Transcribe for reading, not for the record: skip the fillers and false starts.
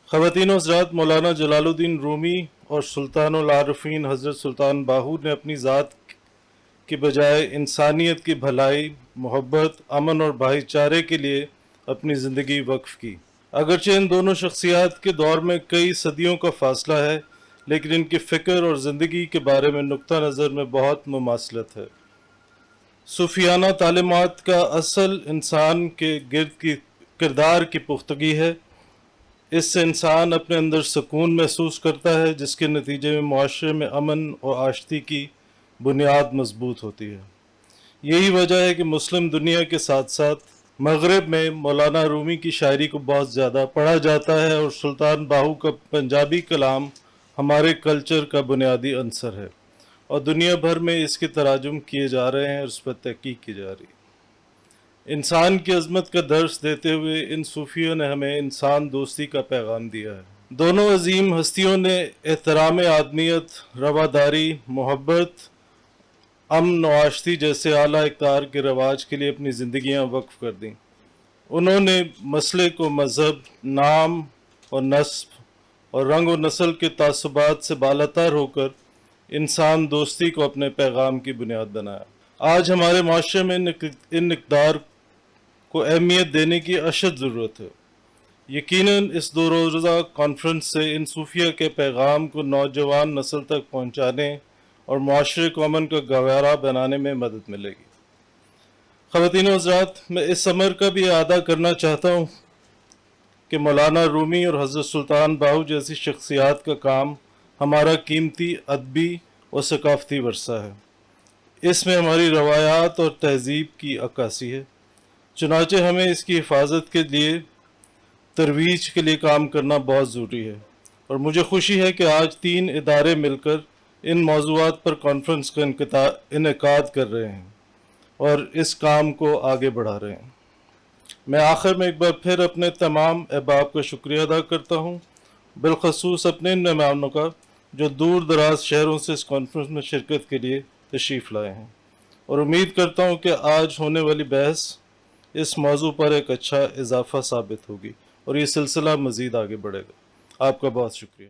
خواتین و حضرات، مولانا جلالالدین رومی اور سلطان العارفین حضرت سلطان باہو نے اپنی ذات کے بجائے انسانیت کی بھلائی، محبت، امن اور بھائی چارے کے لیے اپنی زندگی وقف کی۔ اگرچہ ان دونوں شخصیات کے دور میں کئی صدیوں کا فاصلہ ہے، لیکن ان کی فکر اور زندگی کے بارے میں نقطہ نظر میں بہت مماثلت ہے۔ صوفیانہ تعلیمات کا اصل انسان کے گرد کی کردار کی پختگی ہے۔ اس سے انسان اپنے اندر سکون محسوس کرتا ہے، جس کے نتیجے میں معاشرے میں امن اور آشتی کی بنیاد مضبوط ہوتی ہے۔ یہی وجہ ہے کہ مسلم دنیا کے ساتھ ساتھ مغرب میں مولانا رومی کی شاعری کو بہت زیادہ پڑھا جاتا ہے، اور سلطان باہو کا پنجابی کلام ہمارے کلچر کا بنیادی عنصر ہے، اور دنیا بھر میں اس کے تراجم کیے جا رہے ہیں اور اس پر تحقیق کی جا رہی ہے۔ انسان کی عظمت کا درس دیتے ہوئے ان صوفیوں نے ہمیں انسان دوستی کا پیغام دیا ہے۔ دونوں عظیم ہستیوں نے احترام آدمیت، رواداری، محبت، امن و آشتی جیسے اعلیٰ اقدار کے رواج کے لیے اپنی زندگیاں وقف کر دیں۔ انہوں نے مسئلے کو مذہب، نام اور نسب اور رنگ و نسل کے تعصبات سے بالاتر ہو کر انسان دوستی کو اپنے پیغام کی بنیاد بنایا۔ آج ہمارے معاشرے میں ان اقدار کو اہمیت دینے کی اشد ضرورت ہے۔ یقیناً اس 2 روزہ کانفرنس سے ان صوفیہ کے پیغام کو نوجوان نسل تک پہنچانے اور معاشرے کو امن کا گہوارہ بنانے میں مدد ملے گی۔ خواتین و حضرات، میں اس امر کا بھی اعادہ کرنا چاہتا ہوں کہ مولانا رومی اور حضرت سلطان باہو جیسی شخصیات کا کام ہمارا قیمتی ادبی اور ثقافتی ورثہ ہے۔ اس میں ہماری روایات اور تہذیب کی عکاسی ہے، چنانچہ ہمیں اس کی حفاظت کے لیے، ترویج کے لیے کام کرنا بہت ضروری ہے۔ اور مجھے خوشی ہے کہ آج 3 ادارے مل کر ان موضوعات پر کانفرنس کا انعقاد کر رہے ہیں اور اس کام کو آگے بڑھا رہے ہیں۔ میں آخر میں ایک بار پھر اپنے تمام احباب کا شکریہ ادا کرتا ہوں، بالخصوص اپنے ان مہمانوں کا جو دور دراز شہروں سے اس کانفرنس میں شرکت کے لیے تشریف لائے ہیں، اور امید کرتا ہوں کہ آج ہونے والی بحث اس موضوع پر ایک اچھا اضافہ ثابت ہوگی اور یہ سلسلہ مزید آگے بڑھے گا۔ آپ کا بہت شکریہ۔